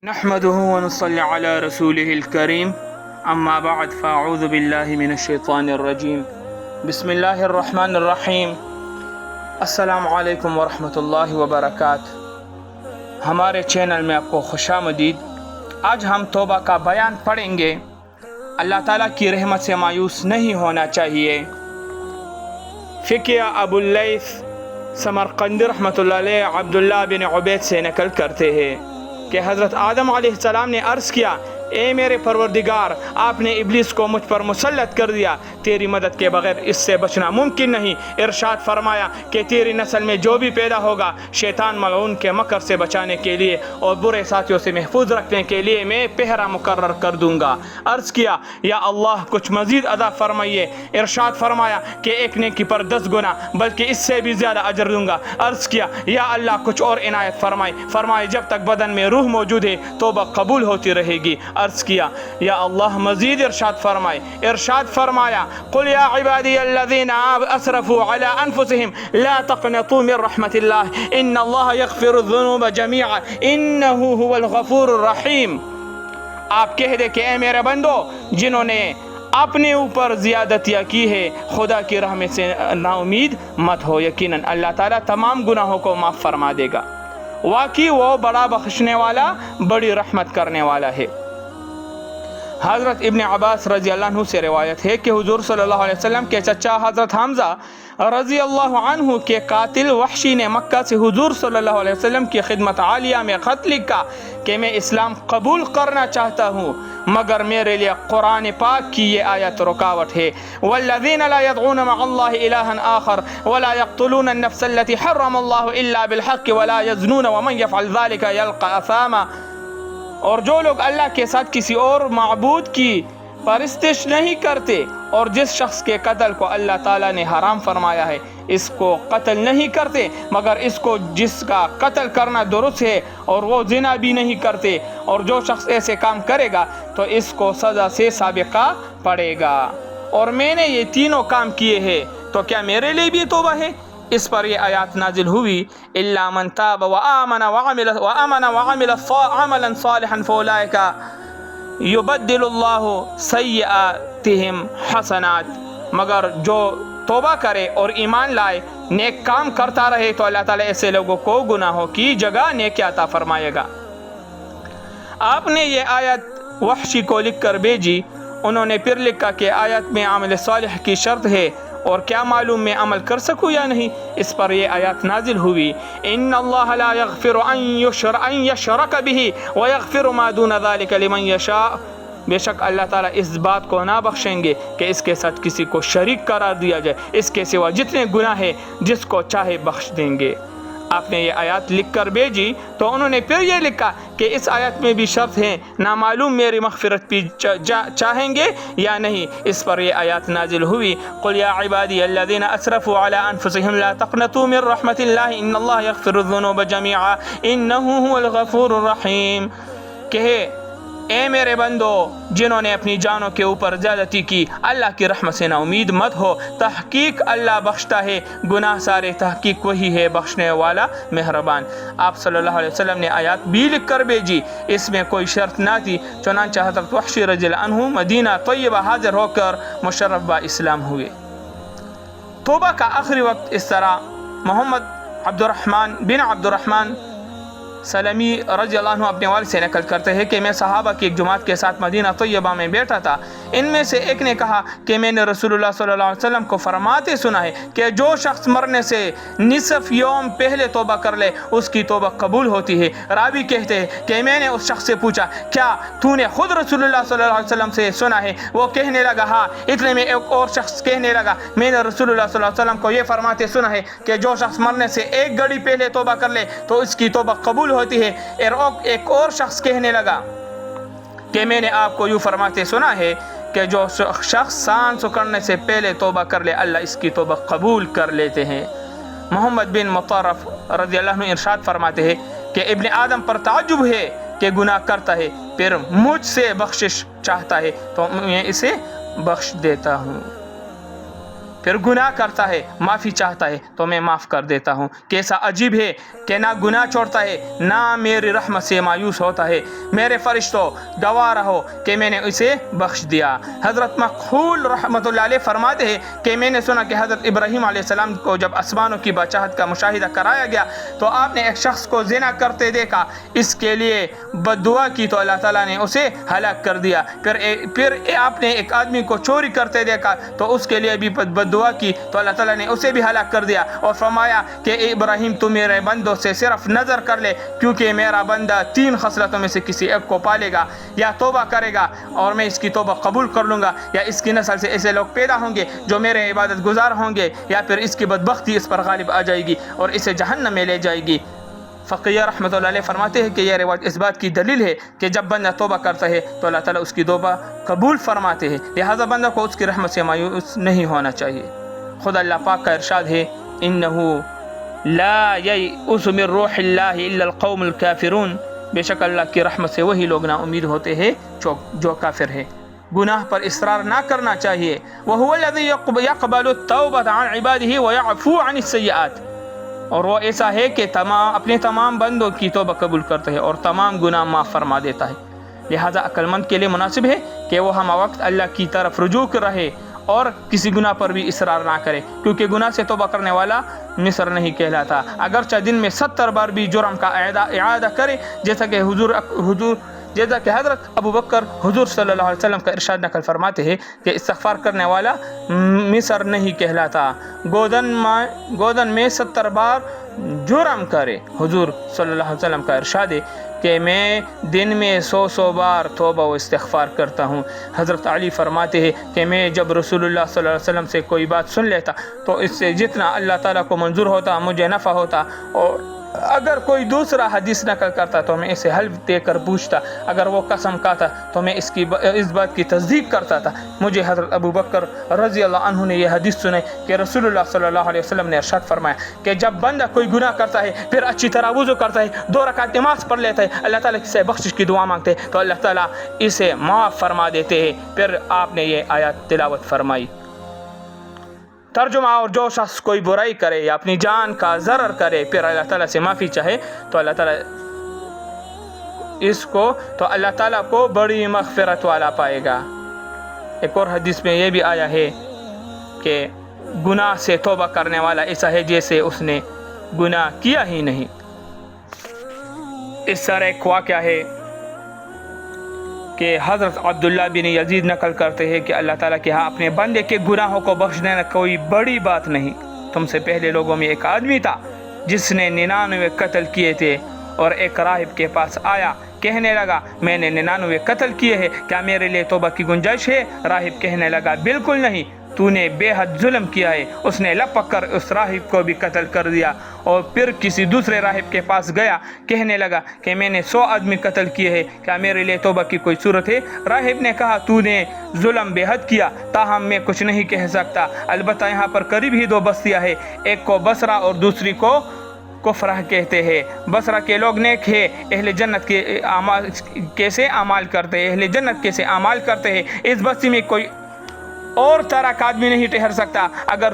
نحمده ونصلي على رسوله الكريم اما بعد فاعوذ بالله من الشیطان الرجیم بسم اللہ الرحمن الرحیم السلام علیکم ورحمۃ اللہ وبرکاتہ۔ ہمارے چینل میں آپ کو خوش آمدید۔ آج ہم توبہ کا بیان پڑھیں گے۔ اللہ تعالیٰ کی رحمت سے مایوس نہیں ہونا چاہیے۔ فقیہ ابو اللیث سمرقندی رحمۃ اللہ علیہ عبداللہ بن عبید سے نقل کرتے ہیں کہ حضرت آدم علیہ السلام نے عرض کیا، اے میرے پروردگار، آپ نے ابلیس کو مجھ پر مسلط کر دیا، تیری مدد کے بغیر اس سے بچنا ممکن نہیں۔ ارشاد فرمایا کہ تیری نسل میں جو بھی پیدا ہوگا شیطان ملعون کے مکر سے بچانے کے لیے اور برے ساتھیوں سے محفوظ رکھنے کے لیے میں پہرا مقرر کر دوں گا۔ عرض کیا، یا اللہ کچھ مزید ادا فرمائیے۔ ارشاد فرمایا کہ ایک نیکی پر 10 گنا بلکہ اس سے بھی زیادہ اجر دوں گا۔ عرض کیا، یا اللہ کچھ اور عنایت فرمائے۔ فرمائے جب تک بدن میں روح موجود ہے توبہ قبول ہوتی رہے گی۔ عرض کیا، یا اللہ مزید ارشاد فرمائے۔ ارشاد فرمایا، قل یا عبادی الذین اسرفوا علی انفسهم لا تقنطوا من رحمت اللہ ان اللہ یغفر الذنوب جميعا انہ هو الغفور الرحیم۔ آپ کہہ دے کہ اے میرے بندو، جنہوں نے اپنے اوپر زیادتیاں کی ہے خدا کی رحمت سے نا امید مت ہو، یقیناً اللہ تعالیٰ تمام گناہوں کو معاف فرما دے گا۔ واقعی وہ بڑا بخشنے والا، بڑی رحمت کرنے والا ہے۔ حضرت ابن عباس رضی اللہ عنہ سے روایت ہے کہ حضور صلی اللہ علیہ وسلم کے چچا حضرت حمزہ رضی اللہ عنہ کے قاتل وحشی نے مکہ سے حضور صلی اللہ علیہ وسلم کی خدمت عالیہ میں خط لکھا کہ میں اسلام قبول کرنا چاہتا ہوں مگر میرے لیے قرآن پاک کی یہ آیت رکاوٹ ہے، والذین لا يدعون مع اللہ الہا آخر ولا يقتلون النفس التي حرم اللہ الا بالحق ولا يزنون ومن يفعل ذلك يلقى اثاما۔ اور جو لوگ اللہ کے ساتھ کسی اور معبود کی پرستش نہیں کرتے اور جس شخص کے قتل کو اللہ تعالیٰ نے حرام فرمایا ہے اس کو قتل نہیں کرتے مگر اس کو جس کا قتل کرنا درست ہے اور وہ زنا بھی نہیں کرتے، اور جو شخص ایسے کام کرے گا تو اس کو سزا سے سابقہ پڑے گا۔ اور میں نے یہ تینوں کام کیے ہیں تو کیا میرے لیے بھی توبہ ہے؟ اس پر یہ آیات نازل ہوئی، الا من تاب وآمن وعمل عملا صالحا فاولئک یبدل اللہ سیئاتہم حسنات۔ مگر جو توبہ کرے اور ایمان لائے، نیک کام کرتا رہے تو اللہ تعالیٰ ایسے لوگوں کو گناہوں کی جگہ نیکی عطا فرمائے گا۔ آپ نے یہ آیت وحشی کو لکھ کر بھیجی۔ انہوں نے پھر لکھا کہ آیت میں عمل صالح کی شرط ہے اور کیا معلوم میں عمل کر سکوں یا نہیں؟ اس پر یہ آیات نازل ہوئی، ان اللہ لا یغفر ان یشرک بہ ویغفر ما دون ذلک لمن یشاء۔ بے شک اللہ تعالیٰ اس بات کو نہ بخشیں گے کہ اس کے ساتھ کسی کو شریک قرار دیا جائے، اس کے سوا جتنے گناہ ہیں جس کو چاہے بخش دیں گے۔ آپ نے یہ آیات لکھ کر بھیجی تو انہوں نے پھر یہ لکھا کہ اس آیت میں بھی شرط ہے، نامعلوم میری مغفرت بھی چاہیں گے یا نہیں۔ اس پر یہ آیات نازل ہوئی، قل یا عبادی الذین اسرفوا علی انفسهم لا تقنطوا من رحمت اللہ ان اللہ یغفر الذنوب جميعا انہ هو الغفور الرحیم۔ کہے، اے میرے بندو جنہوں نے اپنی جانوں کے اوپر زیادتی کی، اللہ کی رحمت سے نا امید مت ہو، تحقیق اللہ بخشتا ہے گناہ سارے، تحقیق وہی ہے بخشنے والا مہربان۔ آپ صلی اللہ علیہ وسلم نے آیات بھی لکھ کر بھیجی، اس میں کوئی شرط نہ تھی، چنانچہ حضرت وحشی رضی اللہ عنہ مدینہ طیبہ حاضر ہو کر مشرف با اسلام ہوئے۔ توبہ کا آخری وقت اس طرح محمد عبد الرحمن سلمی رضی اللہ عنہ اپنے والد سے نقل کرتے ہیں کہ میں صحابہ کی ایک جماعت کے ساتھ مدینہ طیبہ میں بیٹھا تھا۔ ان میں سے ایک نے کہا کہ میں نے رسول اللہ صلی اللہ علیہ وسلم کو فرماتے سنا ہے کہ جو شخص مرنے سے نصف یوم پہلے توبہ کر لے اس کی توبہ قبول ہوتی ہے۔ راوی کہتے ہیں کہ میں نے اس شخص سے پوچھا، کیا تو نے خود رسول اللہ صلی اللہ علیہ وسلم سے سنا ہے؟ وہ کہنے لگا، ہاں۔ اتنے میں ایک اور شخص کہنے لگا، میں نے رسول اللہ صلی اللہ علیہ وسلم کو یہ فرماتے سنا ہے کہ جو شخص مرنے سے ایک گھڑی پہلے توبہ کر لے تو اس کی توبہ قبول ہوتی ہے۔ ایک اور شخص کہنے لگا کہ میں نے آپ کو یوں فرماتے سنا ہے کہ جو شخص سانس اکڑنے سے پہلے توبہ کر لے اللہ اس کی توبہ قبول کر لیتے ہیں۔ محمد بن مطرف رضی اللہ عنہ ارشاد فرماتے ہیں کہ ابن آدم پر تعجب ہے کہ گناہ کرتا ہے، پھر مجھ سے بخشش چاہتا ہے تو میں اسے بخش دیتا ہوں۔ پھر گناہ کرتا ہے معافی چاہتا ہے تو میں معاف کر دیتا ہوں۔ کیسا عجیب ہے کہ نہ گناہ چھوڑتا ہے نہ میری رحمت سے مایوس ہوتا ہے۔ میرے فرشتوں گواہ رہو کہ میں نے اسے بخش دیا۔ حضرت مخول رحمۃ اللہ علیہ فرماتے ہیں کہ میں نے سنا کہ حضرت ابراہیم علیہ السلام کو جب آسمانوں کی بادشاہت کا مشاہدہ کرایا گیا تو آپ نے ایک شخص کو زنا کرتے دیکھا، اس کے لیے بد دعا کی تو اللہ تعالیٰ نے اسے ہلاک کر دیا۔ پھر آپ نے ایک آدمی کو چوری کرتے دیکھا تو اس کے لیے بھی بد دعا کی تو اللہ تعالیٰ نے اسے بھی ہلاک کر دیا، اور فرمایا کہ اے ابراہیم تو میرے بندوں سے صرف نظر کر لے، کیونکہ میرا بندہ 3 خصلتوں میں سے کسی ایک کو پالے گا، یا توبہ کرے گا اور میں اس کی توبہ قبول کر لوں گا، یا اس کی نسل سے ایسے لوگ پیدا ہوں گے جو میرے عبادت گزار ہوں گے، یا پھر اس کی بدبختی اس پر غالب آ جائے گی اور اسے جہنم میں لے جائے گی۔ فقیہ رحمۃ اللہ علیہ فرماتے ہیں کہ یہ روایت اس بات کی دلیل ہے کہ جب بندہ توبہ کرتا ہے تو اللہ تعالیٰ اس کی توبہ قبول فرماتے ہیں، لہذا بندہ کو اس کی رحمت سے مایوس نہیں ہونا چاہیے۔ خود اللہ پاک کا ارشاد ہے انہو لا یئس من روح اللہ الا القوم الکافرون، بے شک اللہ کی رحمت سے وہی لوگ نا امید ہوتے ہیں جو کافر ہے۔ گناہ پر اصرار نہ کرنا چاہیے۔ وہو الذی یقبل التوبۃ عن عبادہ ویعفو عن السیئات، اور وہ ایسا ہے کہ اپنے تمام بندوں کی توبہ قبول کرتا ہے اور تمام گناہ معاف فرما دیتا ہے۔ لہذا عقل مند کے لیے مناسب ہے کہ وہ ہم وقت اللہ کی طرف رجوع رہے اور کسی گناہ پر بھی اصرار نہ کرے، کیونکہ گناہ سے توبہ کرنے والا مصر نہیں کہلاتا، اگرچہ دن میں 70 بار بھی جرم کا اعادہ کرے، جیسا کہ حضرت ابو بکر حضور صلی اللہ علیہ وسلم کا ارشاد نقل فرماتے ہیں کہ استغفار کرنے والا مصر نہیں کہلاتا، گودن میں 70 بار جرم کرے۔ حضور صلی اللہ علیہ وسلم کا ارشاد ہے کہ میں دن میں 100 بار توبہ و استغفار کرتا ہوں۔ حضرت علی فرماتے ہیں کہ میں جب رسول اللہ صلی اللہ علیہ وسلم سے کوئی بات سن لیتا تو اس سے جتنا اللہ تعالیٰ کو منظور ہوتا مجھے نفع ہوتا، اور اگر کوئی دوسرا حدیث نقل کرتا تو میں اسے حلف دے کر پوچھتا، اگر وہ قسم کھاتا تو میں اس بات کی تصدیق کرتا تھا۔ مجھے حضرت ابو بکر رضی اللہ عنہ نے یہ حدیث سنائی کہ رسول اللہ صلی اللہ علیہ وسلم نے ارشاد فرمایا کہ جب بندہ کوئی گناہ کرتا ہے پھر اچھی طرح وضو کرتا ہے، 2 رکعت نماز پڑھ لیتا ہے، اللہ تعالیٰ سے بخشش کی دعا مانگتے ہیں تو اللہ تعالیٰ اسے معاف فرما دیتے ہیں۔ پھر آپ نے یہ آیات تلاوت فرمائی۔ ترجمہ، اور جو شخص کوئی برائی کرے یا اپنی جان کا ضرر کرے پھر اللہ تعالیٰ سے معافی چاہے تو اللہ تعالیٰ کو بڑی مغفرت والا پائے گا۔ ایک اور حدیث میں یہ بھی آیا ہے کہ گناہ سے توبہ کرنے والا ایسا ہے جیسے اس نے گناہ کیا ہی نہیں۔ اس طرح ایک واقعہ ہے کہ حضرت عبداللہ بن یزید نقل کرتے ہیں کہ اللہ تعالیٰ کے ہاں اپنے بندے کے گناہوں کو بخش دینا کوئی بڑی بات نہیں۔ تم سے پہلے لوگوں میں ایک آدمی تھا جس نے 99 قتل کیے تھے، اور ایک راہب کے پاس آیا، کہنے لگا میں نے 99 قتل کیے ہیں، کیا میرے لیے توبہ کی گنجائش ہے؟ راہب کہنے لگا بالکل نہیں، تو نے بے حد ظلم کیا ہے۔ اس نے لپک کر اس راہب کو بھی قتل کر دیا، اور پھر کسی دوسرے راہب کے پاس گیا، کہنے لگا کہ میں نے 100 آدمی قتل کیے ہیں، کیا میرے لیے توبہ کی کوئی صورت ہے؟ راہب نے کہا تو نے ظلم بے حد کیا، تاہم میں کچھ نہیں کہہ سکتا، البتہ یہاں پر قریب ہی 2 بستیاں ہیں، ایک کو بصرہ اور دوسری کو کفرہ کہتے ہیں۔ بصرہ کے لوگ نیک ہیں، اہل جنت کے اعمال کیسے اعمال کرتے ہیں، اہل جنت کیسے اعمال کرتے ہیں، اس بستی میں کوئی اور طرح کا آدمی نہیں ٹھہر سکتا۔ اگر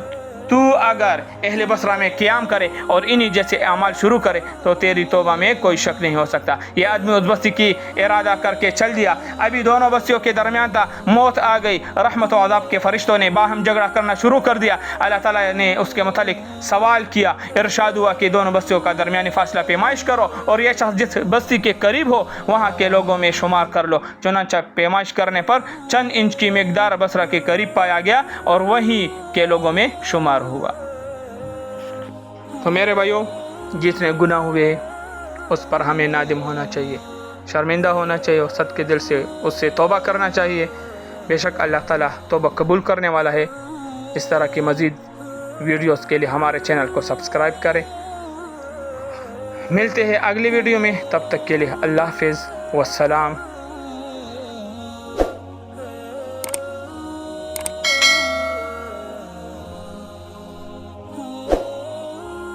اہل بصرہ میں قیام کرے اور انہی جیسے اعمال شروع کرے تو تیری توبہ میں کوئی شک نہیں ہو سکتا۔ یہ آدمی اس بستی کی ارادہ کر کے چل دیا، ابھی دونوں بستیوں کے درمیان تھا، موت آ گئی، رحمت و عذاب کے فرشتوں نے باہم جھگڑا کرنا شروع کر دیا۔ اللہ تعالیٰ نے اس کے متعلق سوال کیا، ارشاد ہوا کہ دونوں بستیوں کا درمیانی فاصلہ پیمائش کرو، اور یہ شخص جس بستی کے قریب ہو وہاں کے لوگوں میں شمار کر لو۔ چنانچہ پیمائش کرنے پر چند انچ کی مقدار بصرہ کے قریب پایا گیا اور وہیں کے لوگوں میں شمار ہوا۔ تو میرے بھائیوں، جتنے گناہ ہوئے اس پر ہمیں نادم ہونا چاہیے، شرمندہ ہونا چاہیے اور صدقے دل سے اس سے توبہ کرنا چاہیے۔ بے شک اللہ تعالیٰ توبہ قبول کرنے والا ہے۔ اس طرح کی مزید ویڈیوز کے لیے ہمارے چینل کو سبسکرائب کریں۔ ملتے ہیں اگلی ویڈیو میں، تب تک کے لیے اللہ حافظ والسلام